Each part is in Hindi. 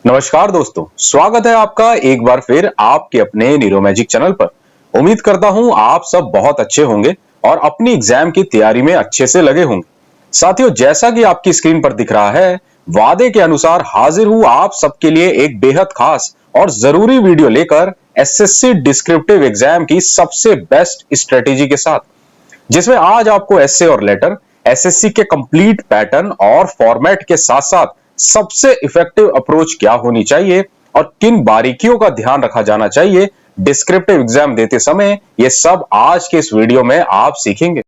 नमस्कार दोस्तों, स्वागत है आपका एक बार फिर आपके अपने नीरो मैजिक चैनल पर। उम्मीद करता हूं आप सब बहुत अच्छे होंगे और अपनी एग्जाम की तैयारी में अच्छे से लगे होंगे। साथियों, जैसा कि आपकी स्क्रीन पर दिख रहा है, वादे के अनुसार हाजिर हूं आप सबके लिए एक बेहद खास और जरूरी वीडियो लेकर एसएससी डिस्क्रिप्टिव एग्जाम की सबसे बेस्ट स्ट्रेटेजी के साथ, जिसमें आज आपको एसए और लेटर, एसएससी के कंप्लीट पैटर्न और फॉर्मेट के साथ साथ सबसे इफेक्टिव अप्रोच क्या होनी चाहिए और किन बारीकियों का ध्यान रखा जाना चाहिए डिस्क्रिप्टिव एग्जाम देते समय, ये सब आज के इस वीडियो में आप सीखेंगे।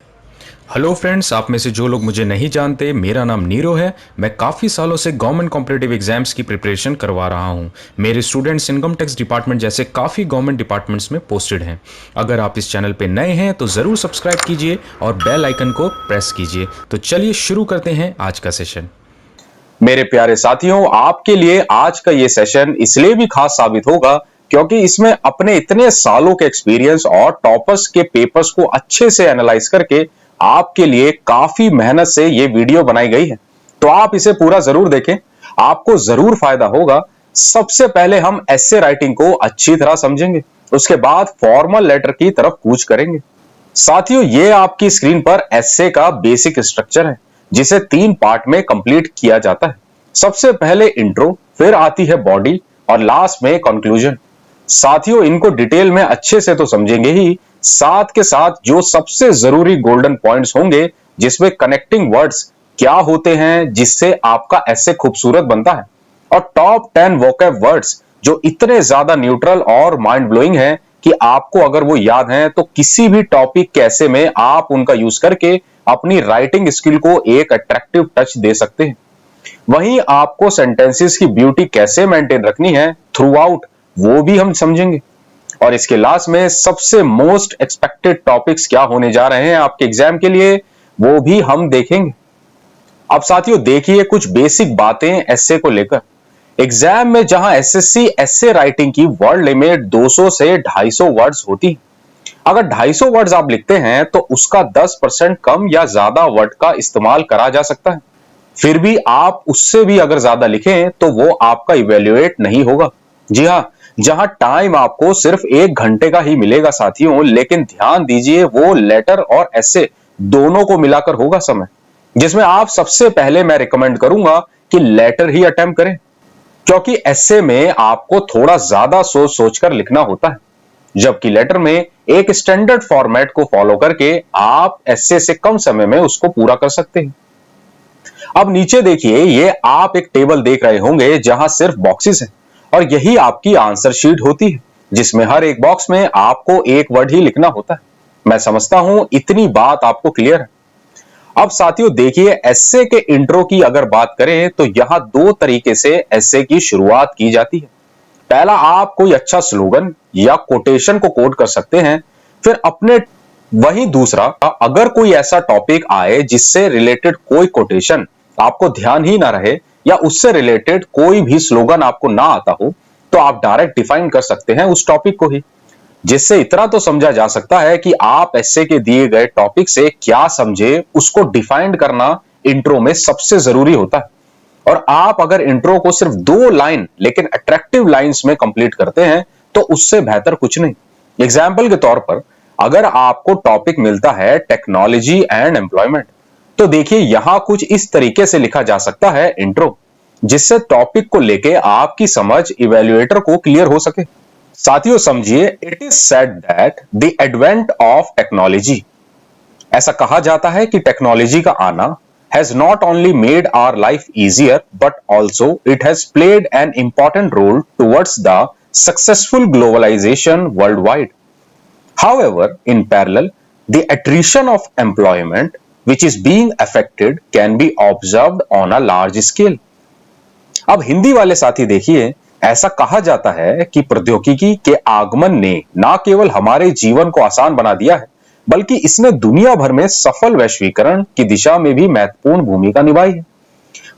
हेलो फ्रेंड्स, आप में से जो लोग मुझे नहीं जानते, मेरा नाम नीरो है। मैं काफ़ी सालों से गवर्नमेंट कॉम्पिटिटिव एग्जाम्स की प्रिपरेशन करवा रहा हूं। मेरे स्टूडेंट्स इनकम टैक्स डिपार्टमेंट जैसे काफ़ी गवर्नमेंट डिपार्टमेंट्स में पोस्टेड हैं। अगर आप इस चैनल पे नए हैं तो ज़रूर सब्सक्राइब कीजिए और बेल आइकन को प्रेस कीजिए। तो चलिए शुरू करते हैं आज का सेशन। मेरे प्यारे साथियों, आपके लिए आज का ये सेशन इसलिए भी खास साबित होगा क्योंकि इसमें अपने इतने सालों के एक्सपीरियंस और टॉपर्स के पेपर्स को अच्छे से एनालाइज करके आपके लिए काफी मेहनत से ये वीडियो बनाई गई है। तो आप इसे पूरा जरूर देखें, आपको जरूर फायदा होगा। सबसे पहले हम एसे राइटिंग को अच्छी तरह समझेंगे, उसके बाद फॉर्मल लेटर की तरफ कूच करेंगे। साथियों, ये आपकी स्क्रीन पर एसे का बेसिक स्ट्रक्चर है जिसे 3 पार्ट में कंप्लीट किया जाता है। सबसे पहले इंट्रो, फिर आती है बॉडी और लास्ट में कंक्लूजन। साथियों, इनको डिटेल में अच्छे से तो समझेंगे ही, साथ के साथ जो सबसे जरूरी गोल्डन पॉइंट्स होंगे जिसमें कनेक्टिंग वर्ड्स क्या होते हैं जिससे आपका ऐसे खूबसूरत बनता है, और टॉप 10 वोकैब वर्ड्स जो इतने ज्यादा न्यूट्रल और माइंड ब्लोइंग है कि आपको अगर वो याद हैं तो किसी भी टॉपिक के ऐसे में आप उनका यूज करके अपनी राइटिंग स्किल को एक अट्रैक्टिव टच दे सकते हैं। वहीं आपको सेंटेंसेस की ब्यूटी कैसे मेंटेन रखनी है थ्रू आउट, वो भी हम समझेंगे। और इसके लास्ट में सबसे मोस्ट एक्सपेक्टेड टॉपिक्स क्या होने जा रहे हैं आपके एग्जाम के लिए, वो भी हम देखेंगे। अब साथियों देखिए कुछ बेसिक बातें एसे को लेकर। एग्जाम में जहां एसएससी एसे राइटिंग की वर्ड लिमिट 200 से 250 वर्ड्स होती है, अगर 250 वर्ड्स आप लिखते हैं तो उसका 10% कम या ज्यादा वर्ड का इस्तेमाल करा जा सकता है। फिर भी आप उससे भी अगर ज्यादा लिखें तो वो आपका इवेल्युएट नहीं होगा। जी हाँ, जहां टाइम आपको सिर्फ 1 घंटे का ही मिलेगा साथियों, लेकिन ध्यान दीजिए वो लेटर और एसे दोनों को मिलाकर होगा समय, जिसमें आप सबसे पहले मैं रिकमेंड करूंगा कि लेटर ही अटेम्प्ट करें, क्योंकि एसे में आपको थोड़ा ज्यादा सोच सोचकर लिखना होता है, जबकि लेटर में एक स्टैंडर्ड फॉर्मेट को फॉलो करके आप एसे से कम समय में उसको पूरा कर सकते हैं। अब नीचे देखिए, ये आप एक टेबल देख रहे होंगे जहां सिर्फ बॉक्सेस हैं और यही आपकी आंसर शीट होती है, जिसमें हर एक बॉक्स में आपको एक वर्ड ही लिखना होता है। मैं समझता हूं इतनी बात आपको क्लियर है। अब साथियों देखिए, एसे के इंट्रो की अगर बात करें तो यहां 2 तरीके से एसे की शुरुआत की जाती है। पहला, आप कोई अच्छा स्लोगन या कोटेशन को कोट कर सकते हैं, फिर अपने। वहीं दूसरा, अगर कोई ऐसा टॉपिक आए जिससे रिलेटेड कोई कोटेशन आपको ध्यान ही ना रहे या उससे रिलेटेड कोई भी स्लोगन आपको ना आता हो, तो आप डायरेक्ट डिफाइन कर सकते हैं उस टॉपिक को ही, जिससे इतना तो समझा जा सकता है कि आप ऐसे के दिए गए टॉपिक से क्या समझे, उसको डिफाइन करना इंट्रो में सबसे जरूरी होता है। और आप अगर इंट्रो को सिर्फ 2 लाइन लेकिन अट्रैक्टिव लाइंस में कंप्लीट करते हैं तो उससे बेहतर कुछ नहीं। एग्जाम्पल के तौर पर, अगर आपको टॉपिक मिलता है टेक्नोलॉजी एंड एम्प्लॉयमेंट, तो देखिए यहां कुछ इस तरीके से लिखा जा सकता है इंट्रो, जिससे टॉपिक को लेके आपकी समझ इवैल्यूएटर को क्लियर हो सके। साथियों समझिए, it is said that the advent of technology, ऐसा कहा जाता है कि टेक्नोलॉजी का आना has not only made our life easier, but also it has played an important role towards the successful globalization worldwide. However, in parallel, the attrition of employment which is being affected can be observed on a large scale. अब हिंदी वाले साथी देखिए, ऐसा कहा जाता है कि प्रौद्योगिकी के आगमन ने न केवल हमारे जीवन को आसान बना दिया है, बल्कि इसने दुनिया भर में सफल वैश्वीकरण की दिशा में भी महत्वपूर्ण भूमिका निभाई है।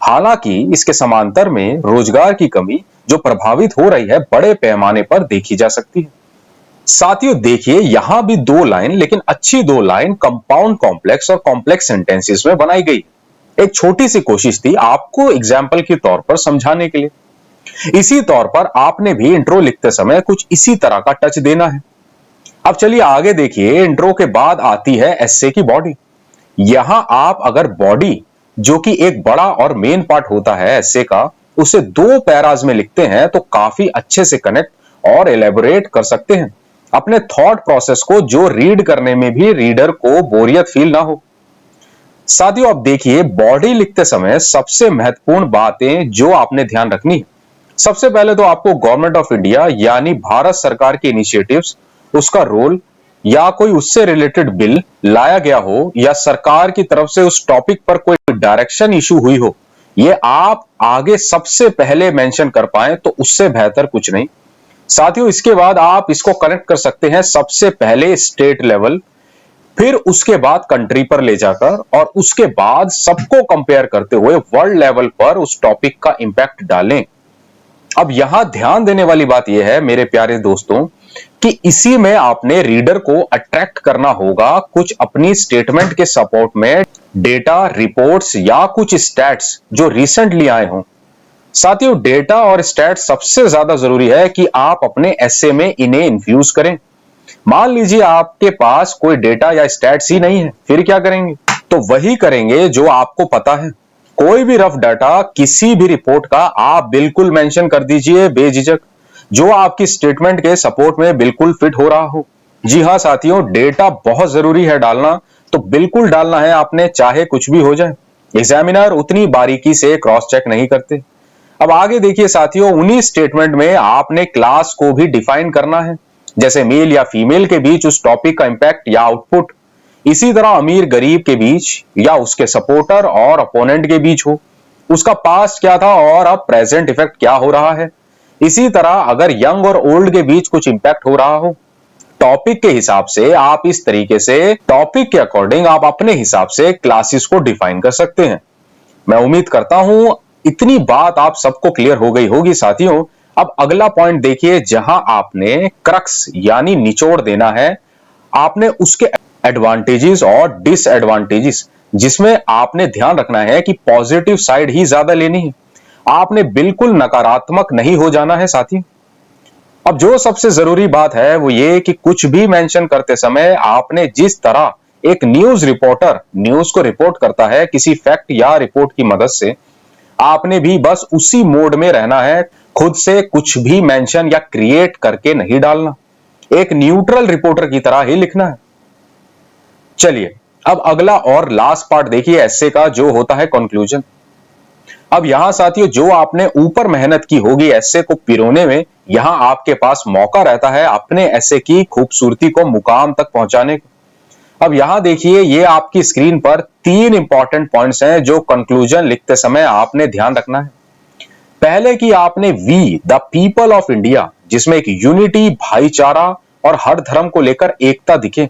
हालांकि इसके समांतर में रोजगार की कमी जो प्रभावित हो रही है, बड़े पैमाने पर देखी जा सकती है। साथियों देखिए, यहां भी 2 लाइन, लेकिन अच्छी 2 लाइन कंपाउंड कॉम्प्लेक्स और कॉम्प्लेक्स सेंटेंसेस में बनाई गई। एक छोटी सी कोशिश थी आपको एग्जाम्पल के तौर पर समझाने के लिए। इसी तौर पर आपने भी इंट्रो लिखते समय कुछ इसी तरह का टच देना है। अब चलिए आगे देखिए, इंट्रो के बाद आती है एस्से की बॉडी। यहां आप अगर बॉडी, जो कि एक बड़ा और मेन पार्ट होता है एस्से का, उसे 2 पैराज में लिखते हैं तो काफी अच्छे से कनेक्ट और एलेबोरेट कर सकते हैं अपने थॉट प्रोसेस को, जो रीड करने में भी रीडर को बोरियत फील ना हो। साथियों अब देखिए, बॉडी लिखते समय सबसे महत्वपूर्ण बातें जो आपने ध्यान रखनी है। सबसे पहले तो आपको गवर्नमेंट ऑफ इंडिया यानी भारत सरकार के इनिशिएटिव्स, उसका रोल, या कोई उससे रिलेटेड बिल लाया गया हो, या सरकार की तरफ से उस टॉपिक पर कोई डायरेक्शन इशू हुई हो, ये आप आगे सबसे पहले मेंशन कर पाए तो उससे बेहतर कुछ नहीं। साथियों इसके बाद आप इसको कनेक्ट कर सकते हैं सबसे पहले स्टेट लेवल, फिर उसके बाद कंट्री पर ले जाकर, और उसके बाद सबको कंपेयर करते हुए वर्ल्ड लेवल पर उस टॉपिक का इंपैक्ट डालें। अब यहां ध्यान देने वाली बात यह है मेरे प्यारे दोस्तों कि इसी में आपने रीडर को अट्रैक्ट करना होगा कुछ अपनी स्टेटमेंट के सपोर्ट में डेटा, रिपोर्ट्स या कुछ स्टैट्स जो रिसेंटली आए हों। साथियों डेटा और स्टैट्स सबसे ज्यादा जरूरी है कि आप अपने एस्से में इन्हें इन्फ्यूज करें। मान लीजिए आपके पास कोई डेटा या स्टैट्स ही नहीं है, फिर क्या करेंगे? तो वही करेंगे जो आपको पता है। कोई भी रफ डाटा किसी भी रिपोर्ट का आप बिल्कुल मेंशन कर दीजिए बेझिझक, जो आपकी स्टेटमेंट के सपोर्ट में बिल्कुल फिट हो रहा हो। जी हां साथियों, डेटा बहुत जरूरी है डालना, तो बिल्कुल डालना है आपने, चाहे कुछ भी हो जाए। एग्जामिनर उतनी बारीकी से क्रॉस चेक नहीं करते। अब आगे देखिए साथियों, उन्हीं स्टेटमेंट में आपने क्लास को भी डिफाइन करना है, जैसे मेल या फीमेल के बीच उस टॉपिक का इंपैक्ट या आउटपुट, इसी तरह अमीर गरीब के बीच, या उसके सपोर्टर और अपोनेंट के बीच हो, उसका पास्ट क्या था और अब प्रेजेंट इफेक्ट क्या हो रहा है। इसी तरह अगर यंग और ओल्ड के बीच कुछ इंपैक्ट हो रहा हो, टॉपिक के हिसाब से आप इस तरीके से टॉपिक के अकॉर्डिंग आप अपने हिसाब से क्लासेस को डिफाइन कर सकते हैं। मैं उम्मीद करता हूं इतनी बात आप सबको क्लियर हो गई होगी साथियों। अब अगला पॉइंट देखिए, जहां आपने क्रक्स यानी निचोड़ देना है, आपने उसके एडवांटेजेस और डिसएडवांटेजेस, जिसमें आपने ध्यान रखना है कि पॉजिटिव साइड ही ज्यादा लेनी है, आपने बिल्कुल नकारात्मक नहीं हो जाना है साथी। अब जो सबसे जरूरी बात है वो ये कि कुछ भी मेंशन करते समय आपने जिस तरह एक न्यूज रिपोर्टर न्यूज को रिपोर्ट करता है किसी फैक्ट या रिपोर्ट की मदद से, आपने भी बस उसी मोड में रहना है, खुद से कुछ भी मेंशन या क्रिएट करके नहीं डालना, एक न्यूट्रल रिपोर्टर की तरह ही लिखना है। चलिए अब अगला और लास्ट पार्ट देखिए एस्से का, जो होता है कंक्लूजन। अब यहां साथियों जो आपने ऊपर मेहनत की होगी एस्से को पिरोने में, यहां आपके पास मौका रहता है अपने एस्से की खूबसूरती को मुकाम तक पहुंचाने का। अब यहां देखिए, ये आपकी स्क्रीन पर 3 इंपॉर्टेंट पॉइंट्स हैं जो कंक्लूजन लिखते समय आपने ध्यान रखना है। पहले कि आपने we the people of India, जिसमें एक यूनिटी, भाईचारा और हर धर्म को लेकर एकता दिखे,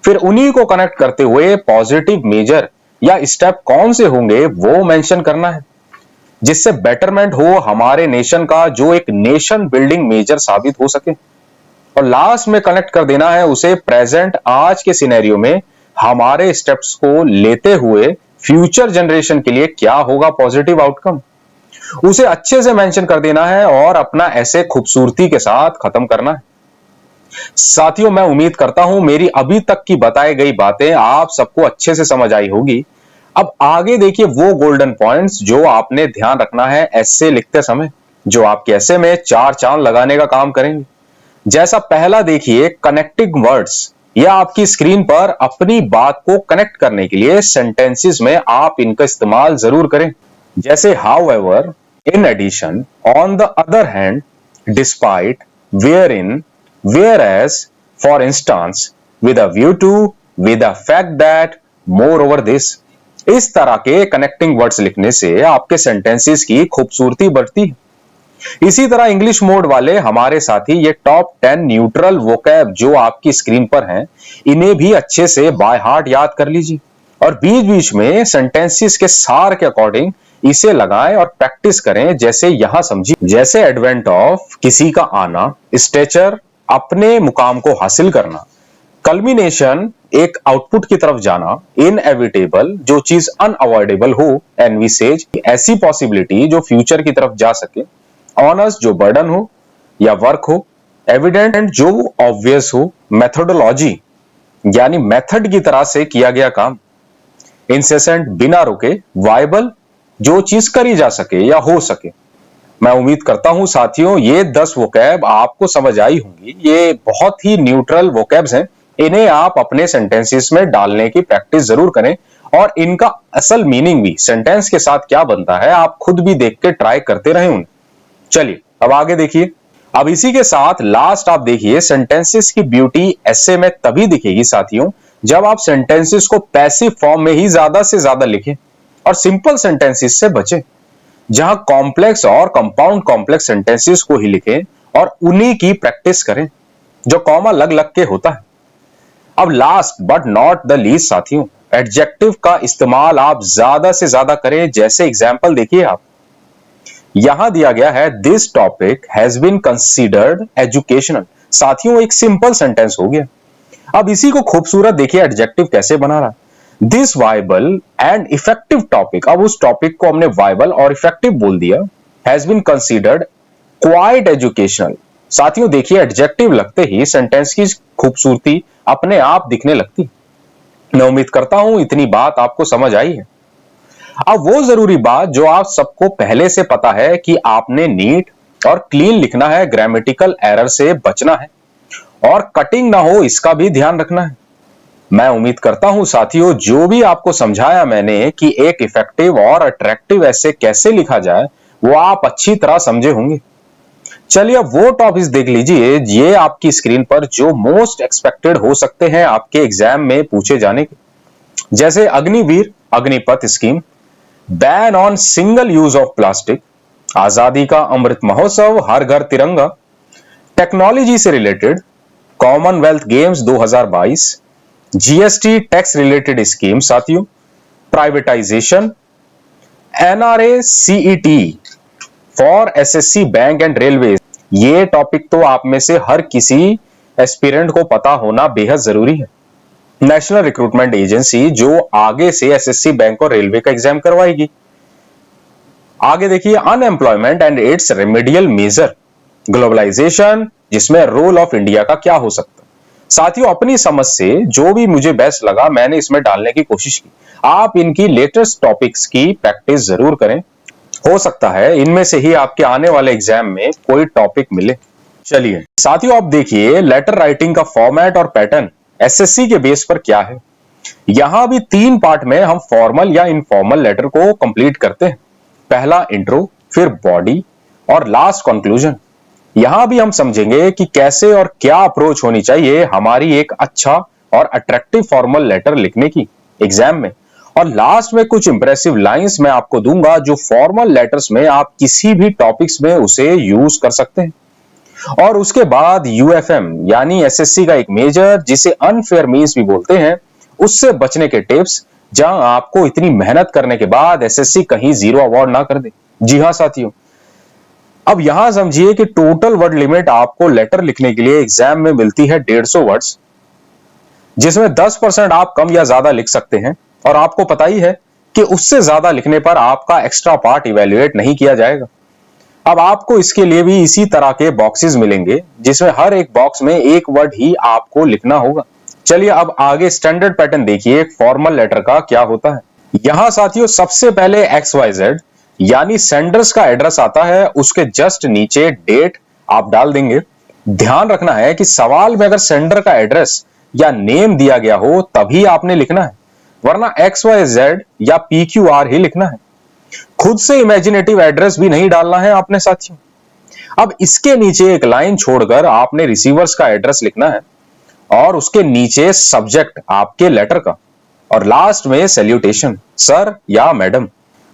फिर उन्हीं को कनेक्ट करते हुए पॉजिटिव मेजर या स्टेप कौन से होंगे वो मेंशन करना है, जिससे बेटरमेंट हो हमारे नेशन का, जो एक नेशन बिल्डिंग मेजर साबित हो सके। और लास्ट में कनेक्ट कर देना है उसे प्रेजेंट, आज के सिनेरियो में हमारे स्टेप्स को लेते हुए फ्यूचर जनरेशन के लिए क्या होगा पॉजिटिव आउटकम, उसे अच्छे से मेंशन कर देना है और अपना ऐसे खूबसूरती के साथ खत्म करना है। साथियों मैं उम्मीद करता हूं मेरी अभी तक की बताई गई बातें आप सबको अच्छे से समझ आई होगी। अब आगे देखिए वो गोल्डन पॉइंट्स जो आपने ध्यान रखना है एस्से लिखते समय, जो आपके एस्से में 4 चांद लगाने का काम करेंगे। जैसा पहला देखिए कनेक्टिंग वर्ड्स, यह आपकी स्क्रीन पर अपनी बात को कनेक्ट करने के लिए सेंटेंसेस में आप इनका इस्तेमाल जरूर करें, जैसे however, in addition, on the other hand, despite, where in, whereas, for instance, with a view to, with a fact that, moreover this. इस तरह के कनेक्टिंग वर्ड्स लिखने से आपके सेंटेंसेस की खूबसूरती बढ़ती है। इसी तरह इंग्लिश मोड वाले हमारे साथी ये टॉप 10 न्यूट्रल वोकैब जो आपकी स्क्रीन पर हैं, इन्हें भी अच्छे से बाय हार्ट याद कर लीजिए और बीच बीच में सेंटेंसेस के सार के अकॉर्डिंग इसे लगाएं और प्रैक्टिस करें। जैसे यहां समझिए, जैसे एडवेंट ऑफ, किसी का आना, स्टेचर, अपने मुकाम को हासिल करना, कल्मिनेशन, एक आउटपुट की तरफ जाना, इनएविटेबल, जो चीज अनअवॉइडेबल हो, एनविसेज, ऐसी पॉसिबिलिटी जो फ्यूचर की तरफ जा सके, ऑनर्स जो बर्डन हो या वर्क हो, एविडेंट जो ऑब्वियस हो, मेथोडोलॉजी यानी मेथड की तरह से किया गया काम, इंसेसेंट बिना रुके, वायबल जो चीज करी जा सके या हो सके। मैं उम्मीद करता हूं साथियों ये 10 वोकैब आपको समझ आई होंगी। ये बहुत ही न्यूट्रल वोकैब्स हैं, इन्हें आप अपने सेंटेंसेस में डालने की प्रैक्टिस जरूर करें और इनका असल मीनिंग भी सेंटेंस के साथ क्या बनता है आप खुद भी देख के ट्राई करते रहें उन्हें। चलिए अब आगे देखिए। अब इसी के साथ लास्ट आप देखिए, सेंटेंसेस की ब्यूटी ऐसे में तभी दिखेगी साथियों जब आप सेंटेंसेस को पैसिव फॉर्म में ही ज्यादा से ज्यादा लिखें और सिंपल सेंटेंसेस से बचें, जहां कॉम्प्लेक्स और कंपाउंड कॉम्प्लेक्स सेंटेंसेस को ही लिखें और उन्हीं की प्रैक्टिस करें जो कॉमा लग लग के होता है। अब last but not the least साथियों, एडजेक्टिव का इस्तेमाल आप ज्यादा से ज्यादा करें। जैसे एग्जाम्पल देखिए, आप यहां दिया गया है this topic has been considered educational. साथियों एक सिंपल सेंटेंस हो गया। अब इसी को खूबसूरत देखिए एडजेक्टिव कैसे बना रहा, this viable and effective topic. अब उस टॉपिक को हमने वाइबल और इफेक्टिव बोल दिया, has been considered quite educational. साथियों देखिए एडजेक्टिव लगते ही सेंटेंस की खूबसूरती अपने आप दिखने लगती। मैं उम्मीद करता हूं इतनी बात आपको समझ आई है। अब वो जरूरी बात जो आप सबको पहले से पता है कि आपने नीट और क्लीन लिखना है, ग्रामेटिकल एरर से बचना है और कटिंग ना हो इसका भी ध्यान रखना है। मैं उम्मीद करता हूं साथियों जो भी आपको समझाया मैंने कि एक इफेक्टिव और अट्रैक्टिव ऐसे कैसे लिखा जाए वो आप अच्छी तरह समझे होंगे। चलिए अब वो टॉपिक्स देख लीजिए ये आपकी स्क्रीन पर जो मोस्ट एक्सपेक्टेड हो सकते हैं आपके एग्जाम में पूछे जाने के, जैसे Agniveer Agnipath scheme, ban on single use of plastic, Azadi ka Amrit Mahotsav, Har Ghar Tiranga, technology से related, commonwealth games 2022, GST tax related scheme साथियों, privatisation, NRA CET for SSC bank and railway. ये टॉपिक तो आप में से हर किसी एस्पिरेंट को पता होना बेहद जरूरी है। नेशनल रिक्रूटमेंट एजेंसी जो आगे से एसएससी बैंक और रेलवे का एग्जाम करवाएगी। आगे देखिए unemployment and its remedial measure, globalization जिसमें रोल ऑफ इंडिया का क्या हो सकता है। साथियों अपनी समझ से जो भी मुझे बेस्ट लगा मैंने इसमें डालने की कोशिश की। आप इनकी लेटेस्ट टॉपिक्स की प्रैक्टिस जरूर करें, हो सकता है इनमें से ही आपके आने वाले एग्जाम में कोई टॉपिक मिले। चलिए साथियों आप देखिए लेटर राइटिंग का फॉर्मेट और पैटर्न एसएससी के बेस पर क्या है। यहां भी 3 पार्ट में हम फॉर्मल या इनफॉर्मल लेटर को कंप्लीट करते हैं। पहला इंट्रो, फिर बॉडी और लास्ट कंक्लूजन। यहां भी हम समझेंगे कि कैसे और क्या अप्रोच होनी चाहिए हमारी एक अच्छा और अट्रैक्टिव फॉर्मल लेटर लिखने की एग्जाम में। और लास्ट में कुछ इंप्रेसिव लाइंस मैं आपको दूंगा जो फॉर्मल लेटर्स में आप किसी भी टॉपिक्स में उसे यूज कर सकते हैं। और उसके बाद यूएफएम यानी एसएससी का एक मेजर जिसे अनफेयर मीन्स भी बोलते हैं, उससे बचने के टिप्स जहां आपको इतनी मेहनत करने के बाद एसएससी कहीं 0 अवार्ड ना कर दे। जी हां साथियों, अब यहां समझिए कि टोटल वर्ड लिमिट आपको लेटर लिखने के लिए एग्जाम में मिलती है 150 वर्ड्स, जिसमें 10% आप कम या ज्यादा लिख सकते हैं। और आपको पता ही है कि उससे ज्यादा लिखने पर आपका एक्स्ट्रा पार्ट इवेल्युएट नहीं किया जाएगा। अब आपको इसके लिए भी इसी तरह के बॉक्सेस मिलेंगे जिसमें हर एक बॉक्स में एक वर्ड ही आपको लिखना होगा। चलिए अब आगे स्टैंडर्ड पैटर्न देखिए फॉर्मल लेटर का क्या होता है। यहां साथियों सबसे पहले XYZ यानी सेंडर्स का एड्रेस आता है, उसके जस्ट नीचे डेट आप डाल देंगे। ध्यान रखना है कि सवाल में अगर सेंडर का एड्रेस या नेम दिया गया हो तभी आपने लिखना है, वरना XYZ या PQR ही लिखना है। खुद से इमेजिनेटिव एड्रेस भी नहीं डालना है आपने साथियों। अब इसके नीचे एक लाइन छोड़कर आपने रिसीवर्स का एड्रेस लिखना है और उसके नीचे सब्जेक्ट आपके लेटर का और लास्ट में सैल्यूटेशन सर या मैडम।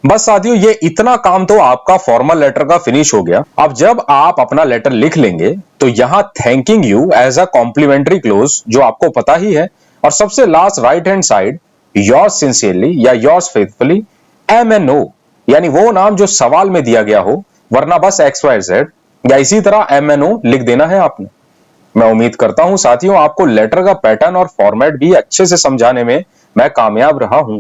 बस साथियों ये इतना काम तो आपका फॉर्मल लेटर का फिनिश हो गया। अब जब आप अपना लेटर लिख लेंगे तो यहां thanking you as a complimentary close जो आपको पता ही है, और सबसे last right hand side yours sincerely या योर्स फेथफुली MNO यानी वो नाम जो सवाल में दिया गया हो, वरना बस XYZ या इसी तरह MNO लिख देना है आपने। मैं उम्मीद करता हूं साथियों आपको लेटर का पैटर्न और फॉर्मेट भी अच्छे से समझाने में मैं कामयाब रहा हूं।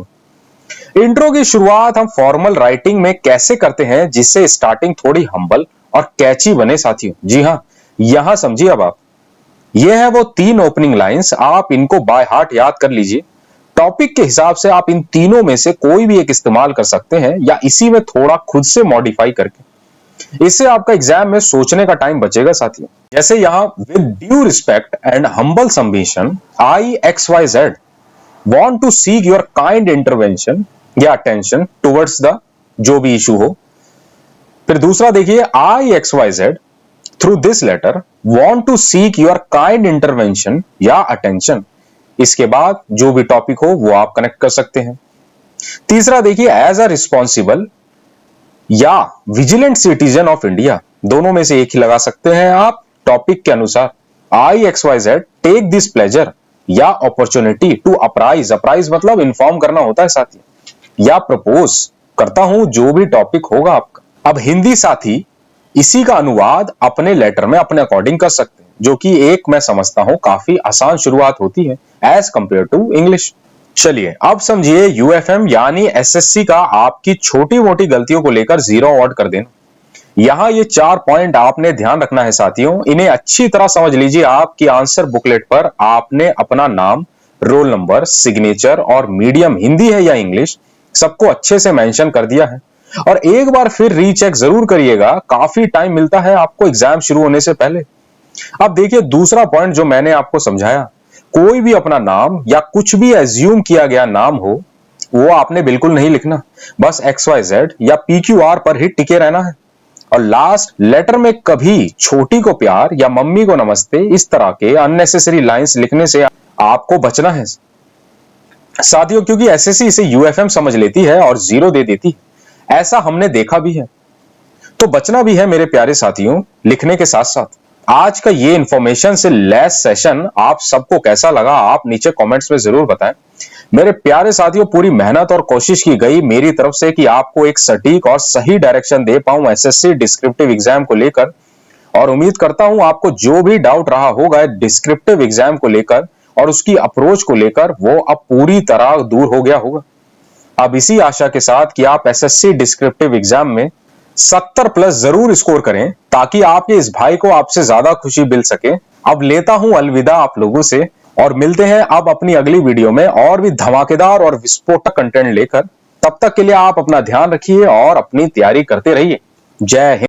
इंट्रो की शुरुआत हम फॉर्मल राइटिंग में कैसे करते हैं जिससे स्टार्टिंग थोड़ी हम्बल और कैची बने साथियों। जी हां, यहां समझिए अब आप, ये है वो 3 ओपनिंग लाइंस, आप इनको बाय हार्ट याद कर लीजिए। टॉपिक के हिसाब से आप इन तीनों में से कोई भी एक इस्तेमाल कर सकते हैं या इसी में थोड़ा खुद से मॉडिफाई करके। इससे आपका एग्जाम में सोचने का टाइम बचेगा साथियों। जैसे यहां, with due respect and humble submission, I XYZ want to seek your kind intervention या attention towards the जो भी इशू हो। फिर दूसरा देखिए, I XYZ through this letter want to seek your kind intervention या attention। इसके बाद जो भी टॉपिक हो वो आप कनेक्ट कर सकते हैं। तीसरा देखिए, एज अ रिस्पॉन्सिबल या विजिलेंट सिटीजन ऑफ इंडिया, दोनों में से एक ही लगा सकते हैं आप टॉपिक के अनुसार। I XYZ take this pleasure या अपॉर्चुनिटी टू अपराइज, अपराइज मतलब इन्फॉर्म करना होता है साथी, या प्रपोज करता हूं जो भी टॉपिक होगा आपका। अब हिंदी साथी इसी का अनुवाद अपने लेटर में अपने अकॉर्डिंग कर सकते हैं, जो कि एक मैं समझता हूं काफी आसान शुरुआत होती है एज कंपेयर टू इंग्लिश। चलिए अब समझिए UFM यानी SSC का आपकी छोटी मोटी गलतियों को लेकर 0 अवार्ड कर देना। यहां ये 4 पॉइंट आपने ध्यान रखना है साथियों, इन्हें अच्छी तरह समझ लीजिए। आपकी आंसर बुकलेट पर आपने अपना नाम, रोल नंबर, सिग्नेचर और मीडियम हिंदी है या इंग्लिश सबको अच्छे से मेंशन कर दिया है। और एक बार फिर रीचेक जरूर करिएगा, काफी टाइम मिलता है आपको एग्जाम शुरू होने से पहले। अब देखिए दूसरा पॉइंट जो मैंने आपको समझाया, कोई भी अपना नाम या कुछ भी एज्यूम किया गया नाम हो वो आपने बिल्कुल नहीं लिखना, बस XYZ या PQR पर ही टिके रहना है। और लास्ट, लेटर में कभी छोटी को प्यार या मम्मी को नमस्ते इस तरह के अननेसेसरी लाइंस लिखने से आपको बचना है साथियों, क्योंकि SSC इसे UFM समझ लेती है और 0 दे देती है। ऐसा हमने देखा भी है, तो बचना भी है मेरे प्यारे साथियों लिखने के साथ साथ। आज का ये इंफॉर्मेशन से लेस सेशन आप सबको कैसा लगा, आप नीचे कमेंट्स में जरूर बताएं। मेरे प्यारे साथियों, पूरी मेहनत और कोशिश की गई मेरी तरफ से कि आपको एक सटीक और सही डायरेक्शन दे पाऊं SSC डिस्क्रिप्टिव एग्जाम को लेकर, और उम्मीद करता हूं आपको जो भी डाउट रहा होगा डिस्क्रिप्टिव एग्जाम को लेकर और उसकी अप्रोच को लेकर, वो अब पूरी तरह दूर हो गया होगा। अब इसी आशा के साथ कि आप SSC डिस्क्रिप्टिव एग्जाम में 70+ जरूर स्कोर करें, ताकि आपके इस भाई को आपसे ज्यादा खुशी मिल सके। अब लेता हूं अलविदा आप लोगों से, और मिलते हैं अब अपनी अगली वीडियो में और भी धमाकेदार और विस्फोटक कंटेंट लेकर। तब तक के लिए आप अपना ध्यान रखिए और अपनी तैयारी करते रहिए। जय हिंद।